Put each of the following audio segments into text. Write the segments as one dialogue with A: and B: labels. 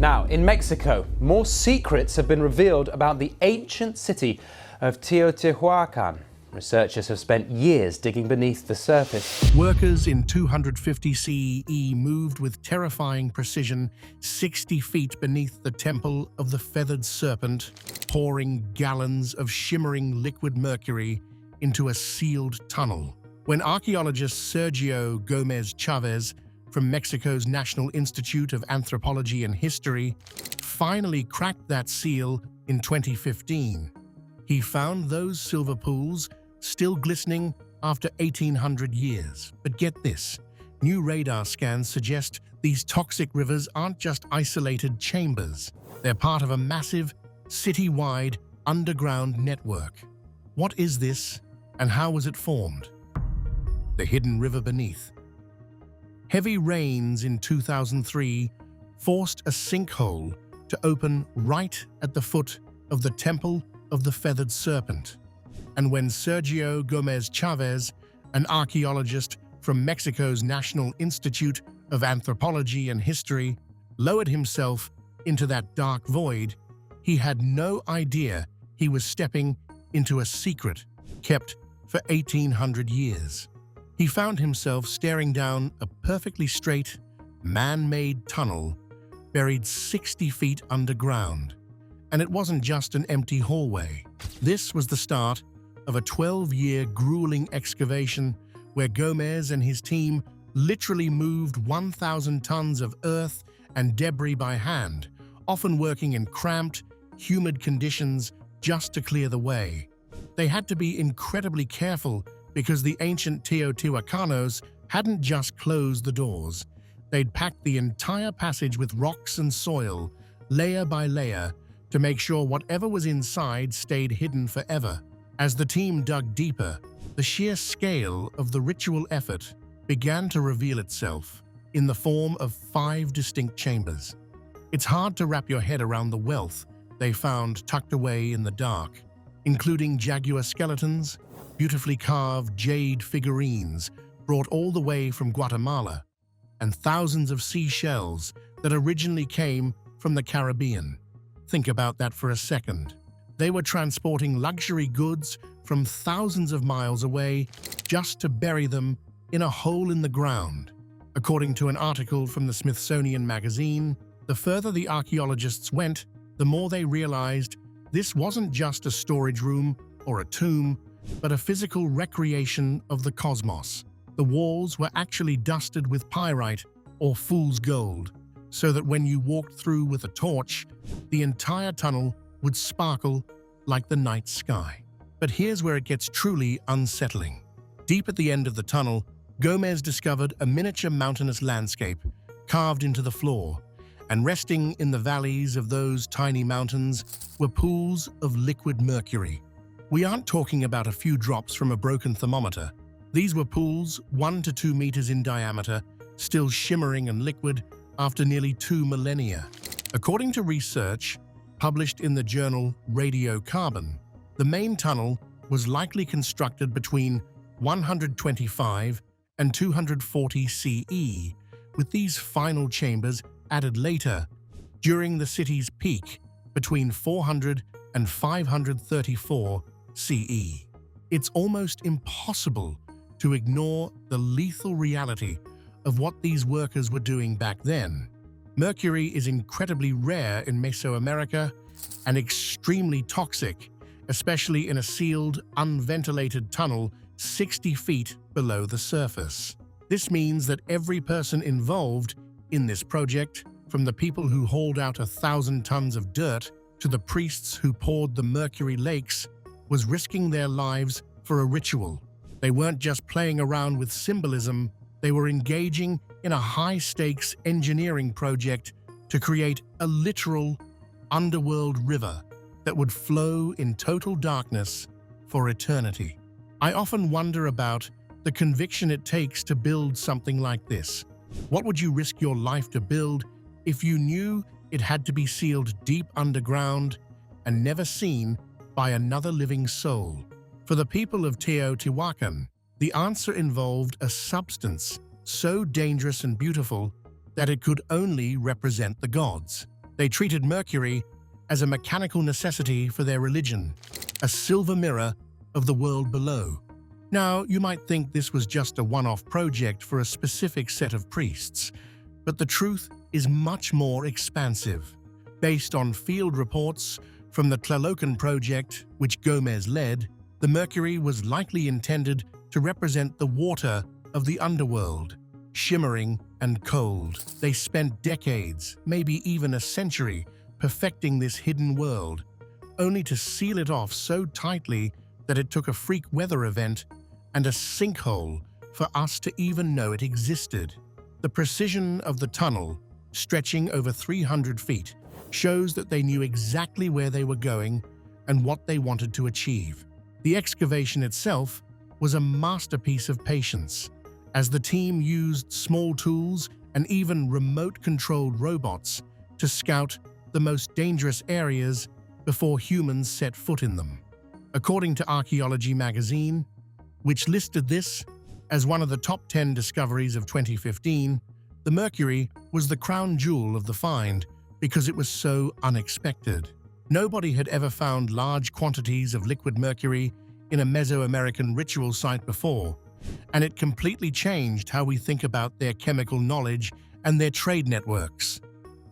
A: Now, in Mexico, more secrets have been revealed about the ancient city of Teotihuacan. Researchers have spent years digging beneath the surface.
B: Workers in 250 CE moved with terrifying precision 60 feet beneath the temple of the Feathered Serpent, pouring gallons of shimmering liquid mercury into a sealed tunnel. When archaeologist Sergio Gómez Chávez from Mexico's National Institute of Anthropology and History finally cracked that seal in 2015, he found those silver pools still glistening after 1,800 years. But get this, new radar scans suggest these toxic rivers aren't just isolated chambers. They're part of a massive, citywide underground network. What is this, and how was it formed? The hidden river beneath. Heavy rains in 2003 forced a sinkhole to open right at the foot of the Temple of the Feathered Serpent. And when Sergio Gómez Chávez, an archaeologist from Mexico's National Institute of Anthropology and History, lowered himself into that dark void, he had no idea he was stepping into a secret kept for 1,800 years. He found himself staring down a perfectly straight, man-made tunnel buried 60 feet underground. And it wasn't just an empty hallway. This was the start of a 12-year grueling excavation where Gómez and his team literally moved 1,000 tons of earth and debris by hand, often working in cramped, humid conditions just to clear the way. They had to be incredibly careful because the ancient Teotihuacanos hadn't just closed the doors. They'd packed the entire passage with rocks and soil, layer by layer, to make sure whatever was inside stayed hidden forever. As the team dug deeper, the sheer scale of the ritual effort began to reveal itself in the form of 5 distinct chambers. It's hard to wrap your head around the wealth they found tucked away in the dark, including jaguar skeletons, beautifully carved jade figurines brought all the way from Guatemala, and thousands of seashells that originally came from the Caribbean. Think about that for a second. They were transporting luxury goods from thousands of miles away just to bury them in a hole in the ground. According to an article from the Smithsonian magazine, the further the archaeologists went, the more they realized this wasn't just a storage room or a tomb, but a physical recreation of the cosmos. The walls were actually dusted with pyrite or fool's gold, so that when you walked through with a torch, the entire tunnel would sparkle like the night sky. But here's where it gets truly unsettling. Deep at the end of the tunnel, Gómez discovered a miniature mountainous landscape carved into the floor, and resting in the valleys of those tiny mountains were pools of liquid mercury. We aren't talking about a few drops from a broken thermometer. These were pools 1 to 2 meters in diameter, still shimmering and liquid after nearly 2 millennia. According to research published in the journal Radiocarbon, the main tunnel was likely constructed between 125 and 240 CE, with these final chambers added later during the city's peak between 400 and 534 CE. It's almost impossible to ignore the lethal reality of what these workers were doing back then. Mercury is incredibly rare in Mesoamerica and extremely toxic, especially in a sealed, unventilated tunnel 60 feet below the surface. This means that every person involved in this project, from the people who hauled out 1,000 tons of dirt to the priests who poured the mercury lakes, was risking their lives for a ritual. They weren't just playing around with symbolism, they were engaging in a high-stakes engineering project to create a literal underworld river that would flow in total darkness for eternity. I often wonder about the conviction it takes to build something like this. What would you risk your life to build if you knew it had to be sealed deep underground and never seen by another living soul? For the people of Teotihuacan, the answer involved a substance so dangerous and beautiful that it could only represent the gods. They treated Mercury as a mechanical necessity for their religion, a silver mirror of the world below. Now, you might think this was just a one-off project for a specific set of priests, but the truth is much more expansive. Based on field reports from the Teotihuacan project, which Gómez led, the Mercury was likely intended to represent the water of the underworld, shimmering and cold. They spent decades, maybe even a century, perfecting this hidden world, only to seal it off so tightly that it took a freak weather event and a sinkhole for us to even know it existed. The precision of the tunnel, stretching over 300 feet, shows that they knew exactly where they were going and what they wanted to achieve. The excavation itself was a masterpiece of patience, as the team used small tools and even remote-controlled robots to scout the most dangerous areas before humans set foot in them. According to Archaeology magazine, which listed this as one of the top 10 discoveries of 2015, the Mercury was the crown jewel of the find because it was so unexpected. Nobody had ever found large quantities of liquid mercury in a Mesoamerican ritual site before, and it completely changed how we think about their chemical knowledge and their trade networks.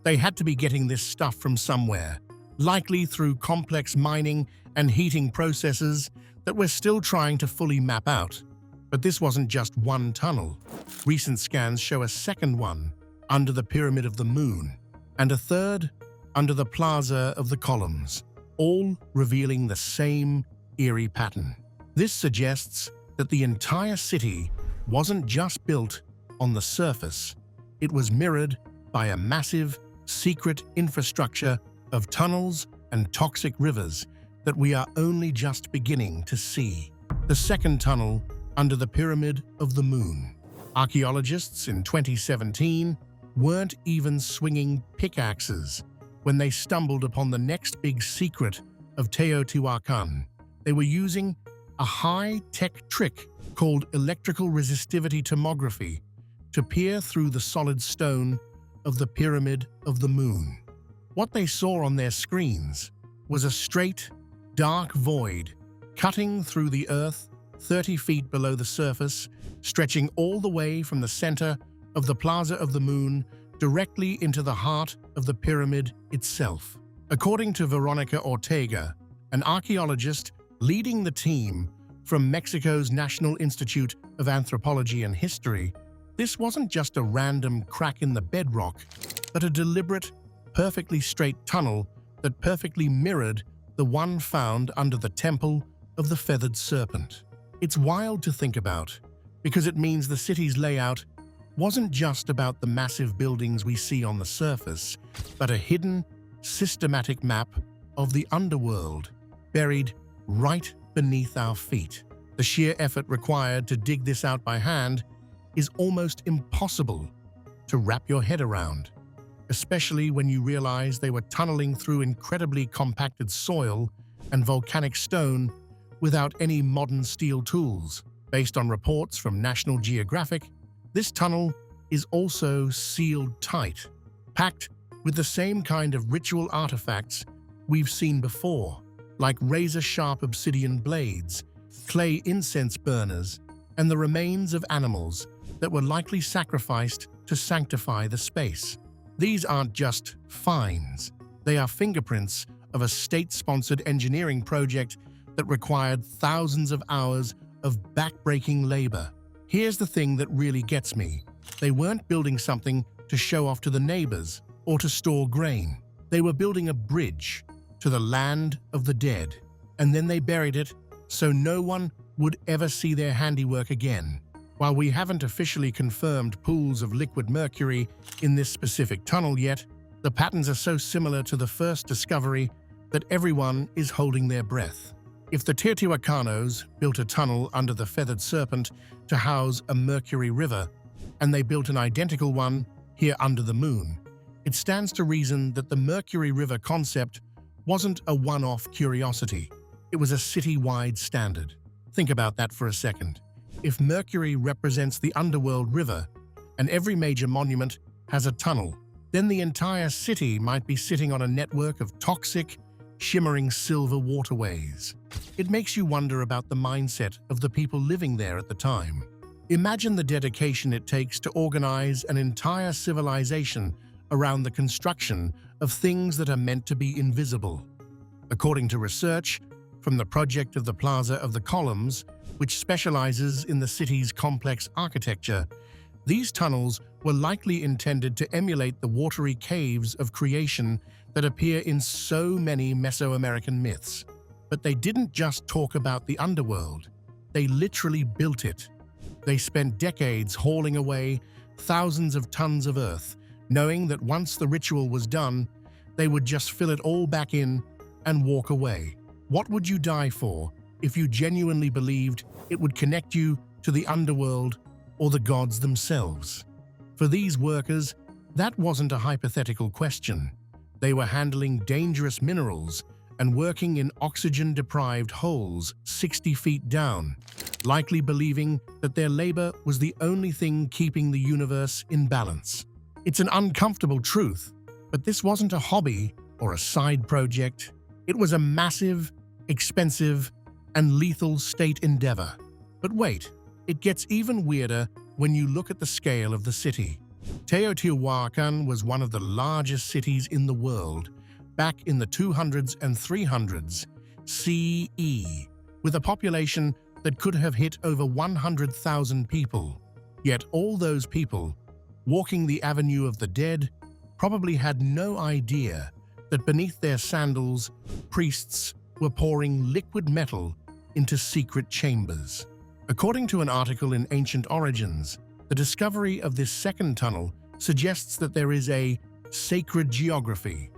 B: They had to be getting this stuff from somewhere, likely through complex mining and heating processes that we're still trying to fully map out. But this wasn't just one tunnel. Recent scans show a second one under the Pyramid of the Moon, and a third under the Plaza of the Columns, all revealing the same eerie pattern. This suggests that the entire city wasn't just built on the surface, it was mirrored by a massive, secret infrastructure of tunnels and toxic rivers that we are only just beginning to see. The second tunnel under the Pyramid of the Moon. Archaeologists in 2017 weren't even swinging pickaxes when they stumbled upon the next big secret of Teotihuacan. They were using a high-tech trick called electrical resistivity tomography to peer through the solid stone of the Pyramid of the Moon. What they saw on their screens was a straight, dark void cutting through the earth 30 feet below the surface, stretching all the way from the center of the Plaza of the Moon directly into the heart of the pyramid itself. According to Veronica Ortega, an archaeologist leading the team from Mexico's National Institute of Anthropology and History, this wasn't just a random crack in the bedrock, but a deliberate, perfectly straight tunnel that perfectly mirrored the one found under the Temple of the Feathered Serpent. It's wild to think about, because it means the city's layout wasn't just about the massive buildings we see on the surface, but a hidden, systematic map of the underworld, buried right beneath our feet. The sheer effort required to dig this out by hand is almost impossible to wrap your head around, especially when you realize they were tunneling through incredibly compacted soil and volcanic stone without any modern steel tools. Based on reports from National Geographic, this tunnel is also sealed tight, packed with the same kind of ritual artifacts we've seen before, like razor-sharp obsidian blades, clay incense burners, and the remains of animals that were likely sacrificed to sanctify the space. These aren't just finds. They are fingerprints of a state-sponsored engineering project that required thousands of hours of backbreaking labor. Here's the thing that really gets me. They weren't building something to show off to the neighbors or to store grain. They were building a bridge to the land of the dead, and then they buried it so no one would ever see their handiwork again. While we haven't officially confirmed pools of liquid mercury in this specific tunnel yet, the patterns are so similar to the first discovery that everyone is holding their breath. If the Teotihuacanos built a tunnel under the Feathered Serpent to house a mercury river, and they built an identical one here under the moon, it stands to reason that the Mercury River concept wasn't a one-off curiosity. It was a citywide standard. Think about that for a second. If Mercury represents the underworld river, and every major monument has a tunnel, then the entire city might be sitting on a network of toxic, shimmering silver waterways. It makes you wonder about the mindset of the people living there at the time. Imagine the dedication it takes to organize an entire civilization around the construction of things that are meant to be invisible. According to research from the project of the Plaza of the Columns, which specializes in the city's complex architecture, these tunnels were likely intended to emulate the watery caves of creation that appear in so many Mesoamerican myths. But they didn't just talk about the underworld, they literally built it. They spent decades hauling away thousands of tons of earth, knowing that once the ritual was done, they would just fill it all back in and walk away. What would you die for if you genuinely believed it would connect you to the underworld or the gods themselves? For these workers, that wasn't a hypothetical question. They were handling dangerous minerals and working in oxygen-deprived holes 60 feet down, likely believing that their labor was the only thing keeping the universe in balance. It's an uncomfortable truth, but this wasn't a hobby or a side project. It was a massive, expensive, and lethal state endeavor. But wait, it gets even weirder when you look at the scale of the city. Teotihuacan was one of the largest cities in the world back in the 200s and 300s CE, with a population that could have hit over 100,000 people. Yet all those people, walking the Avenue of the Dead, probably had no idea that beneath their sandals, priests were pouring liquid metal into secret chambers. According to an article in Ancient Origins, the discovery of this second tunnel suggests that there is a sacred geography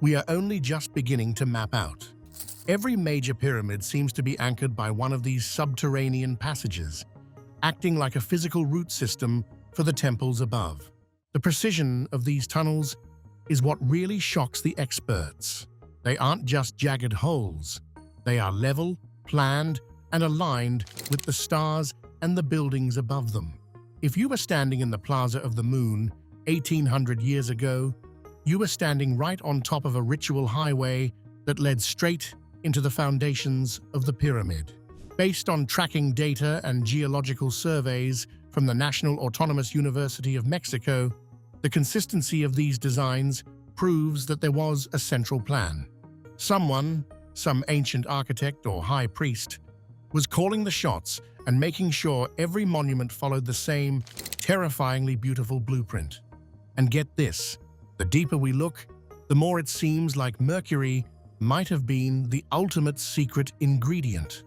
B: we are only just beginning to map out. Every major pyramid seems to be anchored by one of these subterranean passages, acting like a physical root system for the temples above. The precision of these tunnels is what really shocks the experts. They aren't just jagged holes. They are level, planned, and aligned with the stars and the buildings above them. If you were standing in the Plaza of the Moon 1800 years ago, you were standing right on top of a ritual highway that led straight into the foundations of the pyramid. Based on tracking data and geological surveys from the National Autonomous University of Mexico, the consistency of these designs proves that there was a central plan. Someone, some ancient architect or high priest, was calling the shots and making sure every monument followed the same terrifyingly beautiful blueprint. And get this, the deeper we look, the more it seems like Mercury might have been the ultimate secret ingredient.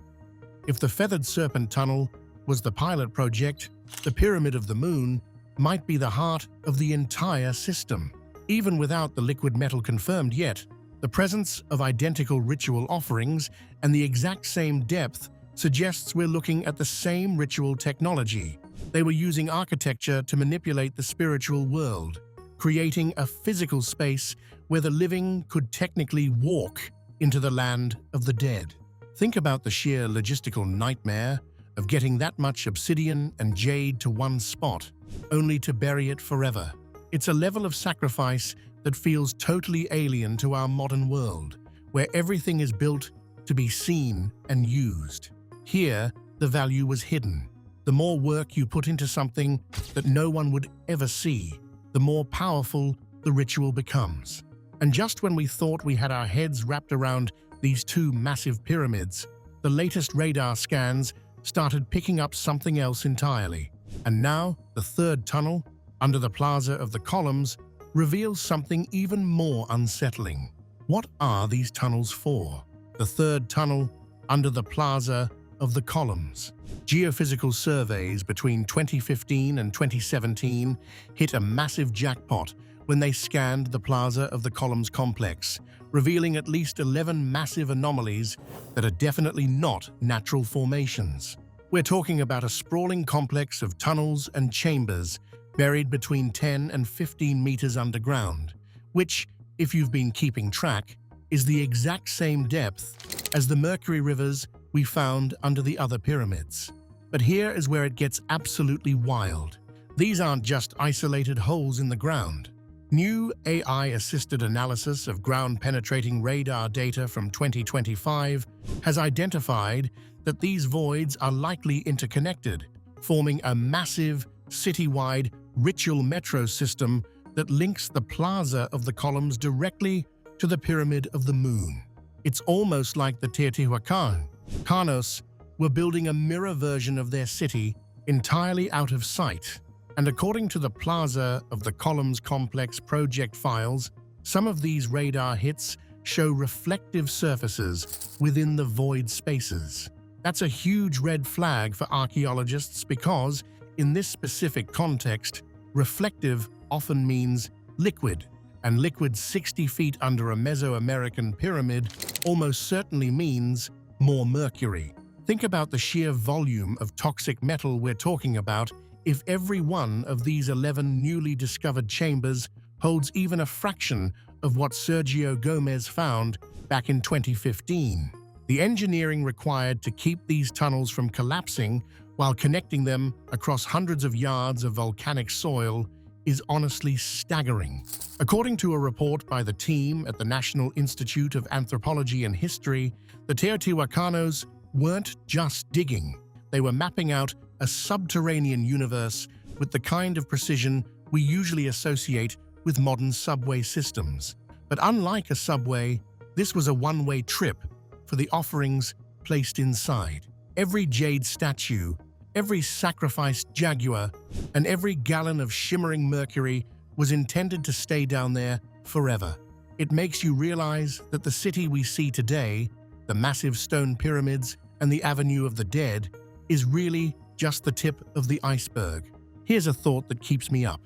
B: If the Feathered Serpent tunnel was the pilot project, the Pyramid of the Moon might be the heart of the entire system. Even without the liquid metal confirmed yet, the presence of identical ritual offerings and the exact same depth suggests we're looking at the same ritual technology. They were using architecture to manipulate the spiritual world, creating a physical space where the living could technically walk into the land of the dead. Think about the sheer logistical nightmare of getting that much obsidian and jade to one spot, only to bury it forever. It's a level of sacrifice that feels totally alien to our modern world, where everything is built to be seen and used. Here, the value was hidden. The more work you put into something that no one would ever see, the more powerful the ritual becomes. And just when we thought we had our heads wrapped around these two massive pyramids, the latest radar scans started picking up something else entirely. And now, the third tunnel, under the Plaza of the Columns, reveals something even more unsettling. What are these tunnels for? The third tunnel, under the Plaza of the Columns. Geophysical surveys between 2015 and 2017 hit a massive jackpot when they scanned the Plaza of the Columns complex, revealing at least 11 massive anomalies that are definitely not natural formations. We're talking about a sprawling complex of tunnels and chambers buried between 10 and 15 meters underground, which, if you've been keeping track, is the exact same depth as the Mercury rivers we found under the other pyramids. But here is where it gets absolutely wild. These aren't just isolated holes in the ground. New AI-assisted analysis of ground-penetrating radar data from 2025 has identified that these voids are likely interconnected, forming a massive, citywide ritual metro system that links the plaza of the columns directly to the Pyramid of the Moon. It's almost like the Teotihuacan Canos were building a mirror version of their city entirely out of sight. And according to the Plaza of the Columns Complex project files, some of these radar hits show reflective surfaces within the void spaces. That's a huge red flag for archaeologists because, in this specific context, reflective often means liquid, and liquid 60 feet under a Mesoamerican pyramid almost certainly means more mercury. Think about the sheer volume of toxic metal we're talking about if every one of these 11 newly discovered chambers holds even a fraction of what Sergio Gómez found back in 2015. The engineering required to keep these tunnels from collapsing while connecting them across hundreds of yards of volcanic soil is honestly staggering. According to a report by the team at the National Institute of Anthropology and History, the Teotihuacanos weren't just digging. They were mapping out a subterranean universe with the kind of precision we usually associate with modern subway systems. But unlike a subway, this was a one-way trip for the offerings placed inside. Every jade statue, every sacrificed jaguar, and every gallon of shimmering mercury was intended to stay down there forever. It makes you realize that the city we see today, the massive stone pyramids and the Avenue of the Dead, is really just the tip of the iceberg. Here's a thought that keeps me up.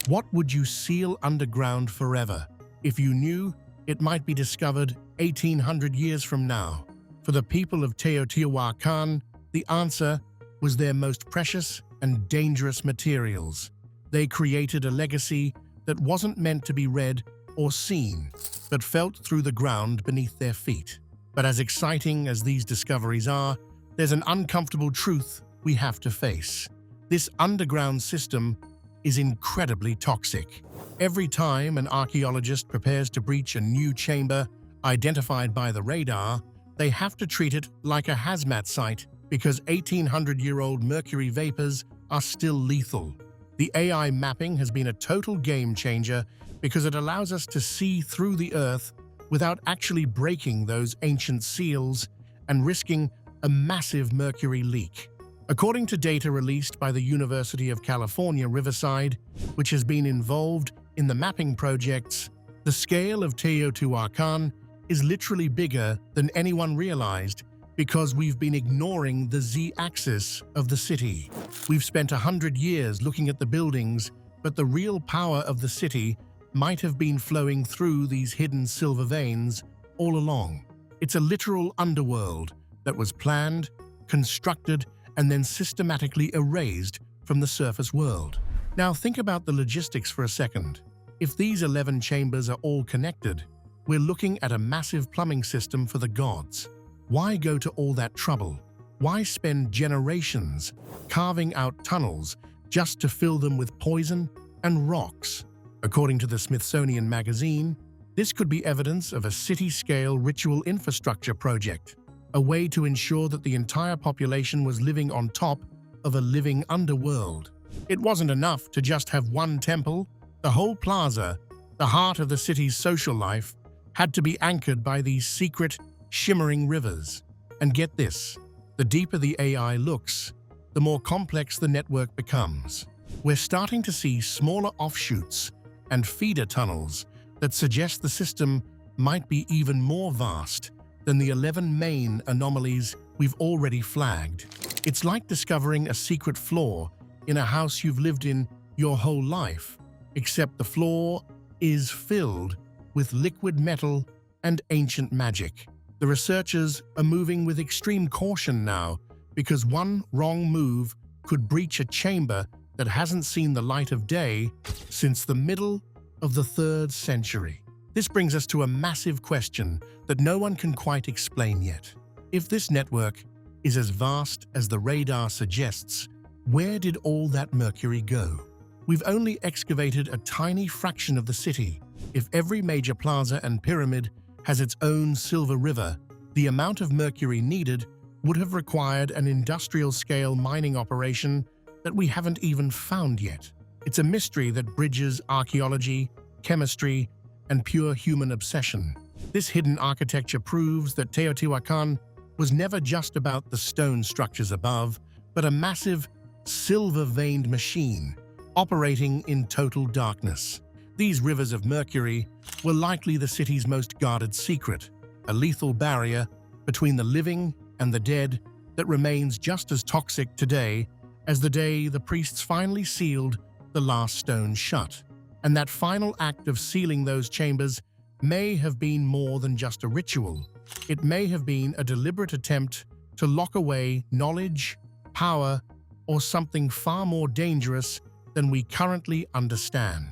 B: What would you seal underground forever if you knew it might be discovered 1800 years from now? For the people of Teotihuacan, the answer was their most precious and dangerous materials. They created a legacy that wasn't meant to be read or seen, but felt through the ground beneath their feet. But as exciting as these discoveries are, there's an uncomfortable truth we have to face. This underground system is incredibly toxic. Every time an archaeologist prepares to breach a new chamber identified by the radar, they have to treat it like a hazmat site because 1800-year-old mercury vapors are still lethal. The AI mapping has been a total game changer because it allows us to see through the Earth without actually breaking those ancient seals and risking a massive mercury leak. According to data released by the University of California, Riverside, which has been involved in the mapping projects, the scale of Teotihuacan is literally bigger than anyone realized because we've been ignoring the Z-axis of the city. We've spent 100 years looking at the buildings, but the real power of the city might have been flowing through these hidden silver veins all along. It's a literal underworld that was planned, constructed, and then systematically erased from the surface world. Now think about the logistics for a second. If these 11 chambers are all connected, we're looking at a massive plumbing system for the gods. Why go to all that trouble? Why spend generations carving out tunnels just to fill them with poison and rocks? According to the Smithsonian Magazine, this could be evidence of a city-scale ritual infrastructure project, a way to ensure that the entire population was living on top of a living underworld. It wasn't enough to just have one temple. The whole plaza, the heart of the city's social life, had to be anchored by these secret, shimmering rivers. And get this, the deeper the AI looks, the more complex the network becomes. We're starting to see smaller offshoots and feeder tunnels that suggest the system might be even more vast than the 11 main anomalies we've already flagged. It's like discovering a secret floor in a house you've lived in your whole life, except the floor is filled with liquid metal and ancient magic. The researchers are moving with extreme caution now because one wrong move could breach a chamber that hasn't seen the light of day since the middle of the 3rd century. This brings us to a massive question that no one can quite explain yet. If this network is as vast as the radar suggests, where did all that mercury go? We've only excavated a tiny fraction of the city. If every major plaza and pyramid has its own silver river, the amount of mercury needed would have required an industrial-scale mining operation that we haven't even found yet. It's a mystery that bridges archaeology, chemistry, and pure human obsession. This hidden architecture proves that Teotihuacan was never just about the stone structures above, but a massive, silver-veined machine operating in total darkness. These rivers of mercury were likely the city's most guarded secret, a lethal barrier between the living and the dead that remains just as toxic today as the day the priests finally sealed the last stone shut. And that final act of sealing those chambers may have been more than just a ritual. It may have been a deliberate attempt to lock away knowledge, power, or something far more dangerous than we currently understand.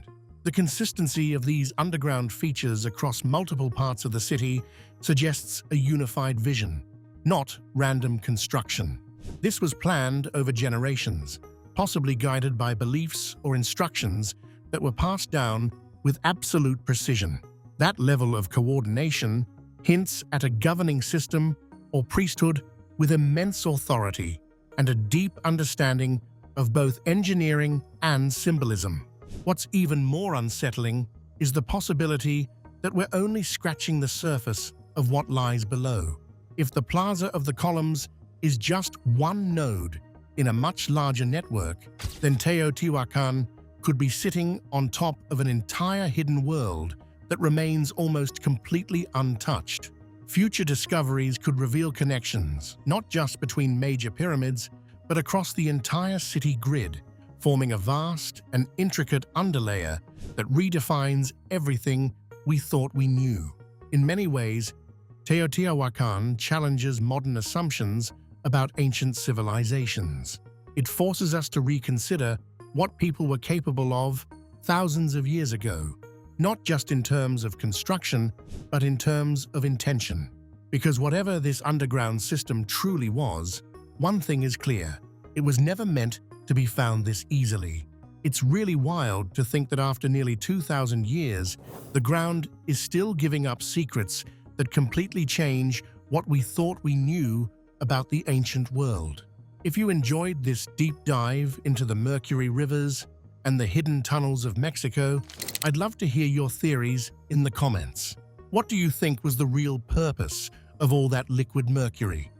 B: The consistency of these underground features across multiple parts of the city suggests a unified vision, not random construction. This was planned over generations, possibly guided by beliefs or instructions that were passed down with absolute precision. That level of coordination hints at a governing system or priesthood with immense authority and a deep understanding of both engineering and symbolism. What's even more unsettling is the possibility that we're only scratching the surface of what lies below. If the Plaza of the Columns is just one node in a much larger network, then Teotihuacan could be sitting on top of an entire hidden world that remains almost completely untouched. Future discoveries could reveal connections, not just between major pyramids, but across the entire city grid, forming a vast and intricate underlayer that redefines everything we thought we knew. In many ways, Teotihuacan challenges modern assumptions about ancient civilizations. It forces us to reconsider what people were capable of thousands of years ago, not just in terms of construction, but in terms of intention. Because whatever this underground system truly was, one thing is clear: it was never meant to be found this easily. It's really wild to think that after nearly 2,000 years, the ground is still giving up secrets that completely change what we thought we knew about the ancient world. If you enjoyed this deep dive into the Mercury rivers and the hidden tunnels of Mexico, I'd love to hear your theories in the comments. What do you think was the real purpose of all that liquid mercury?